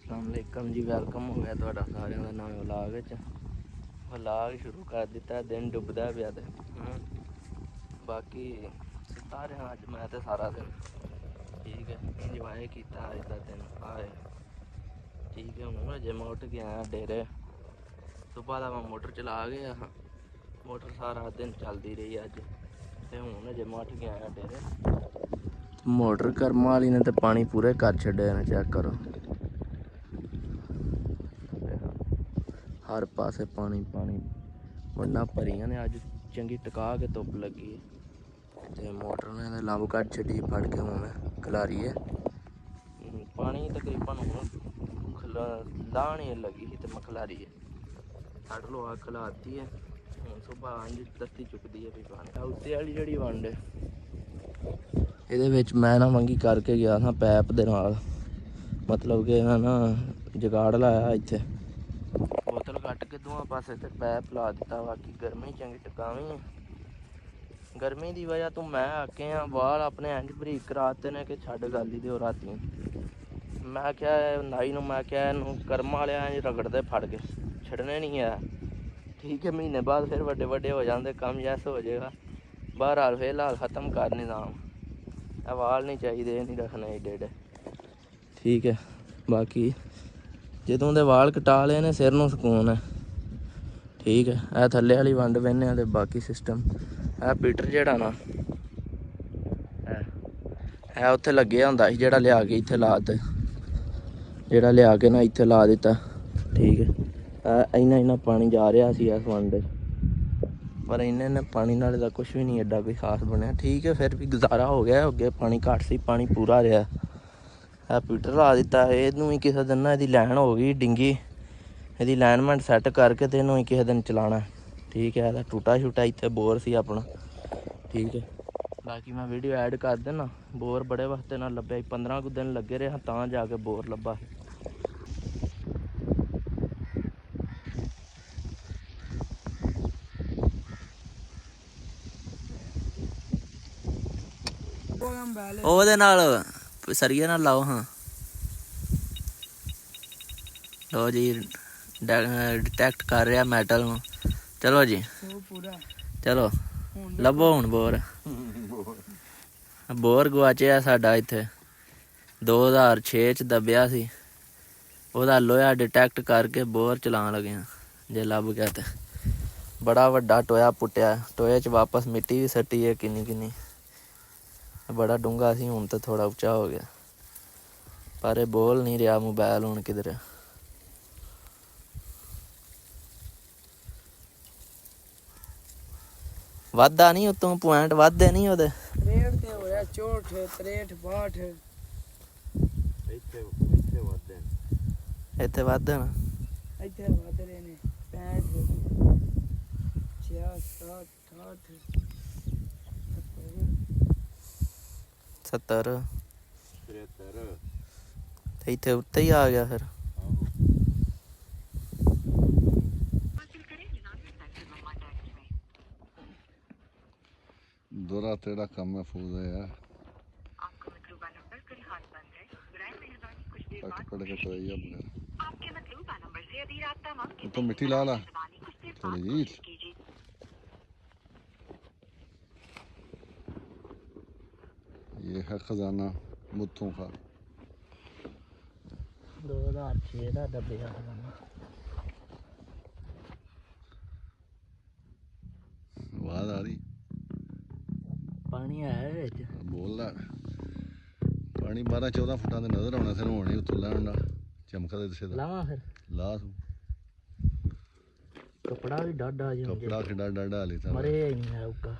अस्सलामुअलैकुम जी, वेलकम हो गया ਤੁਹਾਡਾ ਸਾਰਿਆਂ ਦਾ ਨਵੇਂ ਵਲੌਗ ਵਿੱਚ। ਵਲੌਗ ਸ਼ੁਰੂ ਕਰ ਦਿੱਤਾ, ਦਿਨ ਡੁੱਬਦਾ ਪਿਆ ਤੇ ਬਾਕੀ ਸੁੱਤਾ ਰਿਹਾ ਅੱਜ ਮੈਂ ਤੇ ਸਾਰਾ ਦਿਨ। ਠੀਕ ਹੈ, ਇੰਜੋਏ ਕੀਤਾ ਅੱਜ ਦਾ ਦਿਨ ਆਏ। ਠੀਕ ਹੈ, ਹੁਣ ਅਜੇ ਮੈਂ ਉੱਠ ਕੇ ਆਇਆ ਡੇਰੇ। ਸੁਬਾਹ ਦਾ ਮੈਂ ਮੋਟਰ ਚਲਾ ਗਿਆ ਹਾਂ, ਮੋਟਰ ਸਾਰਾ ਦਿਨ ਚੱਲਦੀ ਰਹੀ ਅੱਜ ਤੇ ਹੁਣ ਅਜੇ ਮੈਂ ਉੱਠ ਕੇ ਆਇਆ ਡੇਰੇ। ਮੋਟਰ ਕਰਮ ਵਾਲੀ ਨੇ ਤੇ ਪਾਣੀ ਪੂਰੇ ਕਰ ਛੱਡੇ ਨੇ, ਚੈੱਕ ਕਰੋ हर पासे पानी पानी वंडा भरियां ने। अज चंगी टका के धुप लगी ते मोटर ने लंब कट छड्डी फड़ के हुण खलारी है पानी। तकरीबन हुण लाहनी लगी ही ते मैं खलारी है सट लो आ खलाती है। हुण सुबह अंज दस्ती चुकदी है भी पानी। उत्ते वाली जिहड़ी वंड इहदे विच मैं ना मंगी करके गया था पैप दे नाल, मतलब कि मैं ना जुगाड़ लाया इत्थे बोतल कट के दोवां पासे ते पैप ला दिता। बाकी गर्मी चंगी टकावी है। गर्मी की वजह तो मैं आके हाँ वाल अपने इंज बरीक कराते ने कि छड्ड गल ही दिओ राती। मैं क्या नाई नूं मैं क्या इनू कर्म वाले इंज रगड़दे फड़ के छड्डने नहीं है। ठीक है, महीने बाद फिर वड्डे वड्डे हो जाते, कम जैस हो जाएगा। बहरहाल फिलहाल ख़त्म कर निज़ाम। वाल नहीं चाहिए, नहीं रखने एडे एडे। ठीक है, बाकी ਜਦੋਂ ਦੇ ਵਾਲ ਕਟਾ ਲਏ ਨੇ ਸਿਰ ਨੂੰ ਸਕੂਨ ਹੈ। ਠੀਕ ਹੈ, ਇਹ ਥੱਲੇ ਵਾਲੀ ਵੰਡ ਬਹਿੰਦੇ ਆ ਤੇ ਬਾਕੀ ਸਿਸਟਮ ਇਹ ਪੀਟਰ ਜਿਹੜਾ ਨਾ ਇਹ ਉੱਥੇ ਲੱਗਿਆ ਹੁੰਦਾ ਸੀ, ਜਿਹੜਾ ਲਿਆ ਕੇ ਇੱਥੇ ਲਾ ਦਿੱਤਾ, ਜਿਹੜਾ ਲਿਆ ਕੇ ਨਾ ਇੱਥੇ ਲਾ ਦਿੱਤਾ। ਠੀਕ ਹੈ, ਇੰਨਾ ਪਾਣੀ ਜਾ ਰਿਹਾ ਸੀ ਇਸ ਵੰਡ, ਪਰ ਇੰਨੇ ਪਾਣੀ ਨਾਲ ਦਾ ਕੁਛ ਵੀ ਨਹੀਂ ਐਡਾ ਕੋਈ ਖਾਸ ਬਣਿਆ। ਠੀਕ ਹੈ, ਫਿਰ ਵੀ ਗੁਜ਼ਾਰਾ ਹੋ ਗਿਆ। ਅੱਗੇ ਪਾਣੀ ਘੱਟ ਸੀ, ਪਾਣੀ ਪੂਰਾ ਰਿਹਾ। ਇਹ ਪੀਟਰ ਲਾ ਦਿੱਤਾ। ਇਹਨੂੰ ਵੀ ਕਿਸੇ ਦਿਨ ਨਾ ਇਹਦੀ ਲਾਈਨ ਹੋ ਗਈ ਡਿੰਗੀ, ਇਹਦੀ ਲਾਈਨਮੈਂਟ ਸੈੱਟ ਕਰਕੇ ਤੇ ਇਹਨੂੰ ਹੀ ਕਿਸੇ ਦਿਨ ਚਲਾਉਣਾ। ਠੀਕ ਹੈ, ਇਹਦਾ ਟੂਟਾ ਛੂਟਾ ਇੱਥੇ ਬੋਰ ਸੀ ਆਪਣਾ। ਠੀਕ ਹੈ, ਬਾਕੀ ਮੈਂ ਵੀਡੀਓ ਐਡ ਕਰ ਦੇਣਾ। ਬੋਰ ਬੜੇ ਵਾਸਤੇ ਨਾਲ ਲੱਭਿਆ, 15 ਕੁ ਦਿਨ ਲੱਗੇ ਰਿਹਾ ਤਾਂ ਜਾ ਕੇ ਬੋਰ ਲੱਭਾ। ਉਹਦੇ ਨਾਲ ਸਰੀਏ ਨਾਲ ਲਾਓ। ਹਾਂ ਲੋ ਜੀ, ਡਿਟੈਕਟ ਕਰ ਰਿਹਾ ਮੈਟਲ ਨੂੰ। ਚਲੋ ਜੀ, ਚਲੋ ਲੱਭੋ ਹੁਣ ਬੋਰ। ਬੋਰ ਗਵਾਚਿਆ ਸਾਡਾ ਇੱਥੇ 2006 ਚ ਦੱਬਿਆ ਸੀ। ਉਹਦਾ ਲੋਹਾ ਡਿਟੈਕਟ ਕਰਕੇ ਬੋਰ ਚਲਾਉਣ ਲੱਗਿਆ। ਜੇ ਲੱਭ ਗਿਆ ਤੇ ਬੜਾ ਵੱਡਾ ਟੋਇਆ ਪੁੱਟਿਆ। ਟੋਏ ਚ ਵਾਪਸ ਮਿੱਟੀ ਵੀ ਸੱਟੀ ਹੈ ਕਿੰਨੀ ਕਿੰਨੀ। ਬੜਾ ਡੂੰਘਾ ਸੀ, ਹੁਣ ਤਾਂ ਥੋੜਾ ਉੱਚਾ ਹੋ ਗਿਆ। ਪਰ ਇਹ ਬੋਲ ਨਹੀਂ ਰਿਹਾ ਮੋਬਾਇਲ ਹੁਣ ਕਿਧਰ। ਵਾਧਾ ਨਹੀਂ ਉਤੋਂ ਪੁਆਇੰਟ ਵਾਧੇ ਨਹੀਂ ਉਹਦੇ। 63 ਤੇ ਹੋਇਆ 64 63 62 ਇੱਥੇ ਵਾਧੇ ਇੱਥੇ ਵਾਧੇ ਨਾ ਇੱਥੇ ਵਧ ਰਹੇ ਨੇ 65 66 70 ਤੇ ਇੱਥੇ ਉੱਤੇ ਹੀ ਆ ਗਿਆ ਫਿਰ। दोरा तेरा कम महफूज है यार। पकड़ के तो ये तो मिट्टी ला ला थोड़ी जी। ये है खजाना मुत्थों का। 2006 ਦਾ ਦੱਬਿਆ ਖਜ਼ਾਨਾ। आवाज आ रही? ਪਾਣੀ ਆਇਆ ਵਿੱਚ। ਬੋਲਦਾ ਪਾਣੀ 12-14 ਫੁੱਟਾਂ ਦੇ ਨਜ਼ਰ ਆਉਣਾ ਫਿਰ ਹੋਣੀ ਉੱਥੋਂ ਲੈਣ ਨਾਲ ਚਮਕਦਾ ਦਿਸੇ ਦਾ। ਲਾਵਾਂ ਫਿਰ ਲਾ ਤੂੰ ਕਪੜਾ ਵੀ ਡਾਡਾ ਜਿਹਾ ਕਪੜਾ ਖਿਡਾ ਡਾਡਾ ਲੈ ਤਾ ਮਰੇ ਨਹੀਂ ਹੈ ਉੱਕਾ।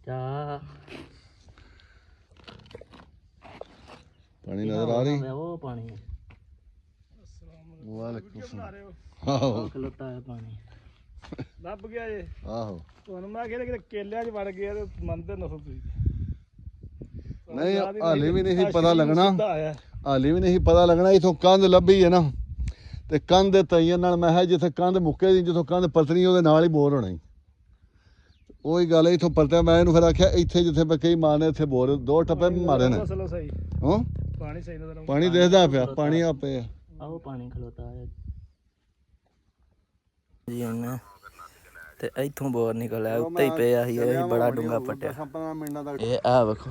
ਚਾ ਪਾਣੀ ਨਜ਼ਰ ਆ ਰਹੀ? ਉਹ ਪਾਣੀ ਵਾਲੇਕੁਮ ਸਲਾਮ। ਆਹੋ ਖਲੋਤਾ ਹੈ ਪਾਣੀ ਲੱਭ ਗਿਆ ਜੇ। ਆਹੋ ਤੁਹਾਨੂੰ ਮੈਂ ਕਿਹਾ ਕਿ ਕੇਲਿਆਂ 'ਚ ਵੜ ਗਿਆ ਤੇ ਮੰਨਦੇ ਨਸੋ ਤੁਸੀਂ। ਨਹੀਂ ਹਾਲੇ ਵੀ ਨਹੀਂ ਪਤਾ ਲੱਗਣਾ, ਹਾਲੇ ਵੀ ਨਹੀਂ ਪਤਾ ਲੱਗਣਾ। ਇਥੋਂ ਕੰਧ ਲੱਭੀ ਹੈ ਨਾ ਤੇ ਕੰਧ ਦੇ ਤਈਆਂ ਨਾਲ ਮੈਂ ਜਿੱਥੇ ਕੰਧ ਮੁੱਕੇ ਦੀ, ਜਿੱਥੋਂ ਕੰਧ ਪਤਨੀ ਉਹਦੇ ਨਾਲ ਹੀ ਬੋਰ ਹੋਣਾ। ਉਹੀ ਗੱਲ ਹੈ, ਇੱਥੋਂ ਪਲਟਿਆ ਮੈਂ ਇਹਨੂੰ ਫਿਰ ਆਖਿਆ ਇੱਥੇ ਜਿੱਥੇ ਮੈਂ ਕਈ ਮਾਰਨੇ ਇੱਥੇ ਬੋਰ 2 ਟੱਪੇ ਮਾਰੇ ਨੇ। ਚਲੋ ਸਹੀ, ਹਾਂ ਪਾਣੀ ਸਹੀ ਨਜ਼ਰ ਆਉਂਦਾ। ਪਾਣੀ ਦਿਖਦਾ ਪਿਆ, ਪਾਣੀ ਆਪੇ ਆਹੋ ਪਾਣੀ ਖਲੋਤਾ ਹੈ ਜੀ ਉਹਨੇ ਤੇ ਇੱਥੋਂ ਬੋਰ ਨਿਕਲਿਆ, ਉੱਤੇ ਹੀ ਪਿਆ ਸੀ, ਇਹ ਬੜਾ ਡੂੰਘਾ ਪੱਟਿਆ। 15 ਮਿੰਟਾਂ ਤੱਕ ਇਹ ਆ ਵੇਖੋ,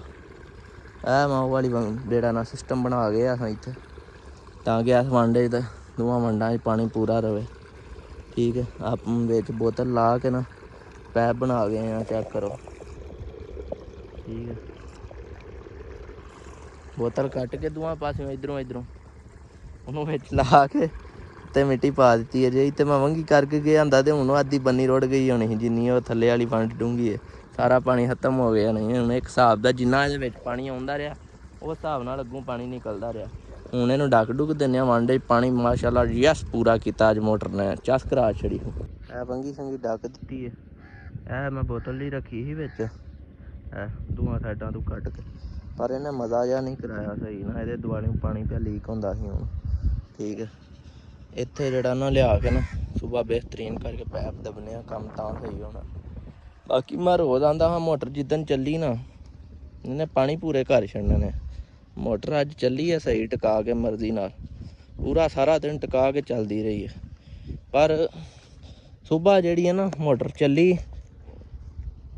ਇਹ ਮਾਂ ਵਾਲੀ ਜਿਹੜਾ ਨਾ ਸਿਸਟਮ ਬਣਾ ਗਏ ਆ ਇੱਥੇ, ਤਾਂ ਕਿ ਇਸ ਵਾਂਡੇ ਤੇ ਦੋਵਾਂ ਵੰਡਾਂ 'ਚ ਪਾਣੀ ਪੂਰਾ ਰਵੇ। ਠੀਕ ਹੈ, ਆਪ ਵਿੱਚ ਬੋਤਲ ਲਾ ਕੇ ਨਾ ਪੈਪ ਬਣਾ ਗਏ ਆ, ਚੈੱਕ ਕਰੋ। ਠੀਕ ਹੈ, ਬੋਤਲ ਕੱਟ ਕੇ ਦੋਵਾਂ ਪਾਸਿਓਂ ਇੱਧਰੋਂ ਉਹਨੂੰ ਵਿੱਚ ਲਾ ਕੇ ਤੇ ਮਿੱਟੀ ਪਾ ਦਿੱਤੀ ਹੈ। ਜੇ ਤੇ ਮੈਂ ਵੰਗੀ ਕਰਕੇ ਗਿਆ ਹੁੰਦਾ ਤੇ ਹੁਣ ਅੱਧੀ ਬੰਨੀ ਰੁੜ ਗਈ ਹੋਣੀ ਸੀ, ਜਿੰਨੀ ਉਹ ਥੱਲੇ ਵਾਲੀ ਵੰਡ ਡੂੰਘੀ ਹੈ। ਸਾਰਾ ਪਾਣੀ ਖਤਮ ਹੋ ਗਿਆ ਨਹੀਂ, ਹੁਣ ਇੱਕ ਹਿਸਾਬ ਦਾ ਜਿੰਨਾ ਇਹਦੇ ਵਿੱਚ ਪਾਣੀ ਆਉਂਦਾ ਰਿਹਾ ਉਸ ਹਿਸਾਬ ਨਾਲ ਅੱਗੋਂ ਪਾਣੀ ਨਿਕਲਦਾ ਰਿਹਾ। ਹੁਣ ਇਹਨੂੰ ਡੱਕ ਡੁੱਕ ਦਿੰਦੇ ਹਾਂ ਵਾਂਡੇ ਪਾਣੀ, ਮਾਸ਼ਾਅੱਲਾ ਯਸ ਪੂਰਾ ਕੀਤਾ ਅੱਜ ਮੋਟਰ ਨੇ, ਚਸ ਕਰਾ ਛੜੀ। ਇਹ ਵੰਗੀ ਸੰਗੀ ਡੱਕ ਦਿੱਤੀ ਹੈ। ਇਹ ਮੈਂ ਬੋਤਲ ਨਹੀਂ ਰੱਖੀ ਸੀ ਵਿੱਚ, ਇਹ ਦੋਵਾਂ ਸਾਈਡਾਂ ਤੋਂ ਕੱਢ ਕੇ, ਪਰ ਇਹਨੇ ਮਜ਼ਾ ਜਿਹਾ ਨਹੀਂ ਕਰਾਇਆ ਸਹੀ ਨਾ, ਇਹਦੇ ਦੁਆਲੇ ਪਾਣੀ ਪਿਆ ਲੀਕ ਹੁੰਦਾ ਸੀ ਹੁਣ। ਠੀਕ ਹੈ, ਇੱਥੇ ਜਿਹੜਾ ਨਾ ਲਿਆ ਕੇ ਨਾ ਸੁਬਾਹ ਬਿਹਤਰੀਨ ਕਰਕੇ ਪੈਪ ਦਬਨੇ ਕੰਮ ਤਾਂ ਸਹੀ ਹੋਣਾ। ਬਾਕੀ ਮੈਂ ਰੋਜ਼ ਆਉਂਦਾ ਹਾਂ, ਮੋਟਰ ਜਿੱਦਣ ਚੱਲੀ ਨਾ ਇਹਨੇ ਪਾਣੀ ਪੂਰੇ ਘਰ ਛੱਡਣੇ ਨੇ। ਮੋਟਰ ਅੱਜ ਚੱਲੀ ਹੈ ਸਹੀ ਟਿਕਾ ਕੇ ਮਰਜ਼ੀ ਨਾਲ, ਪੂਰਾ ਸਾਰਾ ਦਿਨ ਟਿਕਾ ਕੇ ਚੱਲਦੀ ਰਹੀ ਹੈ। ਪਰ ਸੁਬਾਹ ਜਿਹੜੀ ਹੈ ਨਾ ਮੋਟਰ ਚੱਲੀ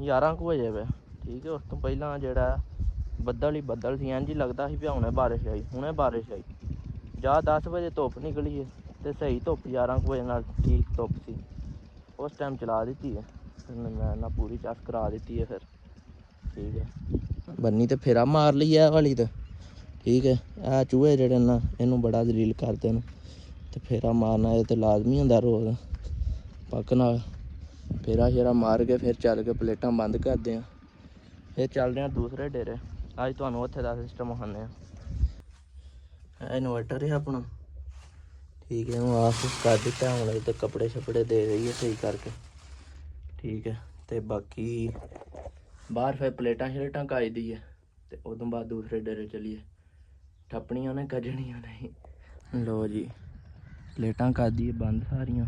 11 ਕੁ ਵਜੇ ਵੇ। ਠੀਕ ਹੈ, ਉਸ ਤੋਂ ਪਹਿਲਾਂ ਜਿਹੜਾ ਬੱਦਲ ਹੀ ਬੱਦਲ ਸੀ, ਇੰਝ ਹੀ ਲੱਗਦਾ ਸੀ ਵੀ ਹੁਣੇ ਬਾਰਿਸ਼ ਆਈ, ਹੁਣੇ ਬਾਰਿਸ਼ ਆਈ। ਜਾਂ 10 ਵਜੇ ਧੁੱਪ ਨਿਕਲੀ ਹੈ ਤੇ ਸਹੀ ਧੁੱਪ 11 ਕੁ ਵਜੇ ਨਾਲ ਠੀਕ ਧੁੱਪ ਸੀ, ਉਸ ਟਾਈਮ ਚਲਾ ਦਿੱਤੀ ਹੈ। ਮੈਂ ਨਾ ਪੂਰੀ ਚੱਸ ਕਰਾ ਦਿੱਤੀ ਹੈ ਫਿਰ। ਠੀਕ ਹੈ, ਬੰਨੀ ਤੇ ਫੇਰਾ ਮਾਰ ਲਈ ਇਹ ਵਾਲੀ ਤੇ। ਠੀਕ ਹੈ, ਇਹ ਚੂਹੇ ਜਿਹੜੇ ਨਾ ਇਹਨੂੰ ਬੜਾ ਦਲੀਲ ਕਰਦੇ ਨੇ, ਤੇ ਫੇਰਾ ਮਾਰਨਾ ਇਹ ਤੇ ਲਾਜ਼ਮੀ ਹੁੰਦਾ ਰੋਜ਼ ਪੱਕ ਨਾਲ। ਫੇਰਾ ਸ਼ੇਰਾ ਮਾਰ ਕੇ ਫਿਰ ਚੱਲ ਕੇ ਪਲੇਟਾਂ ਬੰਦ ਕਰਦੇ ਹਾਂ, ਫਿਰ ਚੱਲਦੇ ਹਾਂ ਦੂਸਰੇ ਡੇਰੇ। ਅੱਜ ਤੁਹਾਨੂੰ ਉੱਥੇ ਦਾ ਸਿਸਟਮ ਵਿਖਾਉਂਦੇ ਹਾਂ। ਇਹ ਇਨਵਰਟਰ ਹੈ ਆਪਣਾ। ਠੀਕ ਹੈ, ਇਹਨੂੰ ਆਫ ਕਰ ਦਿੱਤਾ ਹੁਣ, ਇਹ ਤੇ ਕੱਪੜੇ ਛੱਪੜੇ ਦੇ ਰਹੀ ਹੈ ਸਹੀ ਕਰਕੇ। ਠੀਕ ਹੈ, ਤੇ ਬਾਕੀ ਬਾਹਰ ਫਿਰ ਪਲੇਟਾਂ ਸ਼ਲੇਟਾਂ ਕਾਜ ਦੀ ਹੈ, ਤੇ ਉਦੋਂ ਬਾਅਦ ਦੂਸਰੇ ਡੇਰੇ ਚਲੀਏ। ਠੱਪਣੀਆਂ ਨੇ ਕੱਢਣੀਆਂ ਨਹੀਂ। ਲੋ ਜੀ, ਪਲੇਟਾਂ ਕਰ ਦਈਏ ਬੰਦ ਸਾਰੀਆਂ।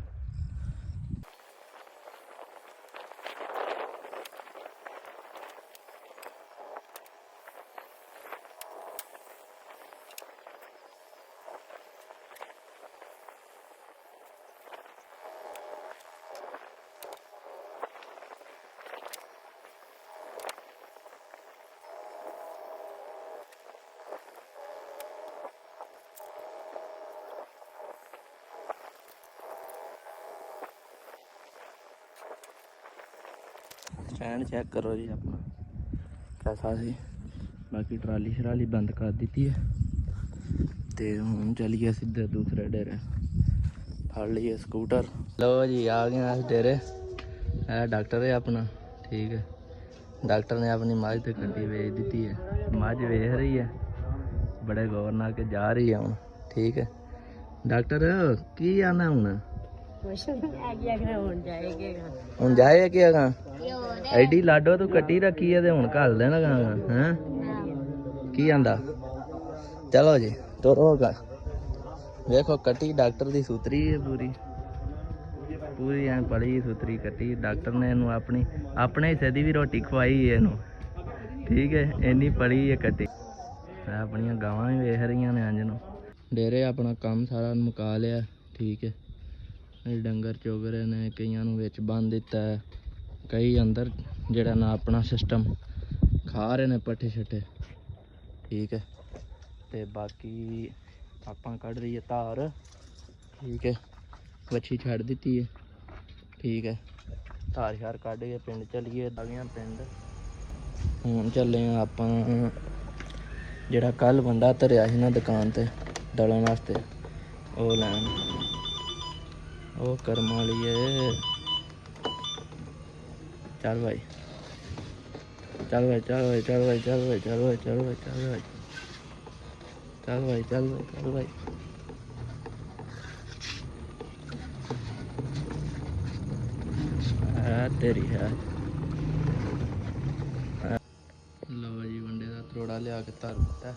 ਸਟੈਂਡ ਚੈੱਕ ਕਰੋ ਜੀ ਆਪਣਾ ਕੈਸਾ ਸੀ। ਬਾਕੀ ਟਰਾਲੀ ਸ਼ਰਾਲੀ ਬੰਦ ਕਰ ਦਿੱਤੀ ਹੈ, ਤੇ ਹੁਣ ਚੱਲੀਏ ਸਿੱਧੇ ਦੂਸਰੇ ਡੇਰੇ, ਫੜ ਲਈਏ ਸਕੂਟਰ। ਲਓ ਜੀ ਆ ਗਏ ਇਸ ਡੇਰੇ। ਇਹ ਡਾਕਟਰ ਹੈ ਆਪਣਾ। ਠੀਕ ਹੈ, ਡਾਕਟਰ ਨੇ ਆਪਣੀ ਮੱਝ ਤੇ ਗੱਡੀ ਵੇਚ ਦਿੱਤੀ ਹੈ, ਮੱਝ ਵੇਖ ਰਹੀ ਹੈ, ਬੜੇ ਗੌਰ ਨਾਲ ਕੇ ਜਾ ਰਹੀ ਹੈ ਹੁਣ। ਠੀਕ ਹੈ, ਡਾਕਟਰ ਕੀ ਆਣਾ ਹੁਣ? ਹੁਣ ਜਾਏ ਕਿ ਅਗਾਂ ਐਡੀ ਲਾਡੋ ਤੂੰ ਕੱਟੀ ਰੱਖੀ ਹੈ ਤੇ ਹੁਣ ਘੱਲ ਦੇਣਾ ਗਾ ਹੈਂ? ਕੀ ਆਂਦਾ? ਚਲੋ ਜੀ ਤੁਰੋ ਗਾ। ਵੇਖੋ ਕੱਟੀ ਡਾਕਟਰ ਦੀ ਸੁਥਰੀ ਹੈ ਪੂਰੀ ਐਂ ਬੜੀ ਸੁਥਰੀ ਕੱਟੀ। ਡਾਕਟਰ ਨੇ ਇਹਨੂੰ ਆਪਣੇ ਹਿੱਸੇ ਦੀ ਵੀ ਰੋਟੀ ਖਵਾਈ ਹੈ ਇਹਨੂੰ। ਠੀਕ ਹੈ, ਇੰਨੀ ਪੜੀ ਹੈ ਕੱਟੀ। ਆਪਣੀਆਂ ਗਾਵਾਂ ਵੀ ਵੇਖ ਰਹੀਆਂ ਨੇ ਅੰਜ ਨੂੰ। ਡੇਰੇ ਆਪਣਾ ਕੰਮ ਸਾਰਾ ਮੁਕਾ ਲਿਆ। ਠੀਕ ਹੈ, ਡੰਗਰ ਚੁਗ ਰਹੇ ਨੇ, ਕਈਆਂ ਨੂੰ ਵਿੱਚ ਬੰਨ੍ਹ ਦਿੱਤਾ ਹੈ, ਕਈ ਅੰਦਰ ਜਿਹੜਾ ਨਾ ਆਪਣਾ ਸਿਸਟਮ ਖਾ ਰਹੇ ਨੇ ਪੱਠੇ ਛੱਠੇ। ਠੀਕ ਹੈ, ਤੇ ਬਾਕੀ ਆਪਾਂ ਕੱਢ ਰਹੀ ਹੈ ਧਾਰ। ਠੀਕ ਹੈ, ਵੱਛੀ ਛੱਡ ਦਿੱਤੀ ਹੈ। ਠੀਕ ਹੈ, ਧਾਰ ਸ਼ਾਰ ਕੱਢ ਕੇ ਪਿੰਡ ਚੱਲੀਏ। ਆ ਗਏ ਪਿੰਡ, ਹੁਣ ਚੱਲੇ ਹਾਂ ਆਪਾਂ ਜਿਹੜਾ ਕੱਲ੍ਹ ਬੰਦਾ ਧਰਿਆ ਸੀ ਨਾ ਦੁਕਾਨ 'ਤੇ ਦਲਣ ਵਾਸਤੇ, ਉਹ ਲੈਣ। ਉਹ ਕਰਮ ਵਾਲੀ ਏ। ਚੱਲ ਭਾਈ ਚੱਲ ਭਾਈ ਚੱਲ ਭਾਈ ਚੱਲ ਭਾਈ ਚੱਲ ਭਾਈ ਚੱਲ ਭਾਈ ਚੱਲ ਭਾਈ ਚੱਲ ਭਾਈ ਚੱਲ ਭਾਈ ਚੱਲ ਭਾਈ ਚੱਲ ਭਾਈ। ਹੈ ਤੇਰੀ ਹੈ। ਲਓ ਜੀ, ਵੰਡੇ ਦਾ ਤਰੋੜਾ ਲਿਆ ਕੇ ਧਰ ਦਿੱਤਾ,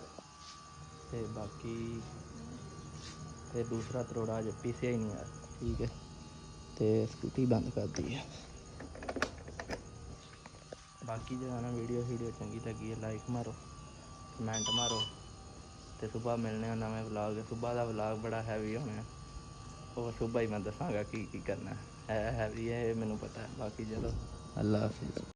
ਤੇ ਬਾਕੀ ਤੇ ਦੂਸਰਾ ਤਰੋੜਾ ਅਜੇ ਪੀਸਿਆ ਹੀ ਨਹੀਂ ਆ। ਠੀਕ ਹੈ, ਤੇ ਸਕੂਟੀ ਬੰਦ ਕਰਦੀ ਹੈ। ਬਾਕੀ ਜੇ ਨਾ ਵੀਡੀਓ ਚੰਗੀ ਲੱਗੀ ਹੈ ਲਾਈਕ ਮਾਰੋ, ਕਮੈਂਟ ਮਾਰੋ, ਤੇ ਸੁਬਾਹ ਮਿਲਣੇ ਆ ਨਵੇਂ ਵਲੌਗ। ਸੁਬਾਹ ਦਾ ਵਲੌਗ ਬੜਾ ਹੈਵੀ ਹੋਣਾ, ਉਹ ਸੁਬਾਹ ਹੀ ਮੈਂ ਦੱਸਾਂਗਾ ਕੀ ਕੀ ਕਰਨਾ ਹੈ ਹੈਵੀ ਹੈ, ਇਹ ਮੈਨੂੰ ਪਤਾ ਹੈ। ਬਾਕੀ ਚਲੋ ਅੱਲਾ ਹਾਫਿਜ਼।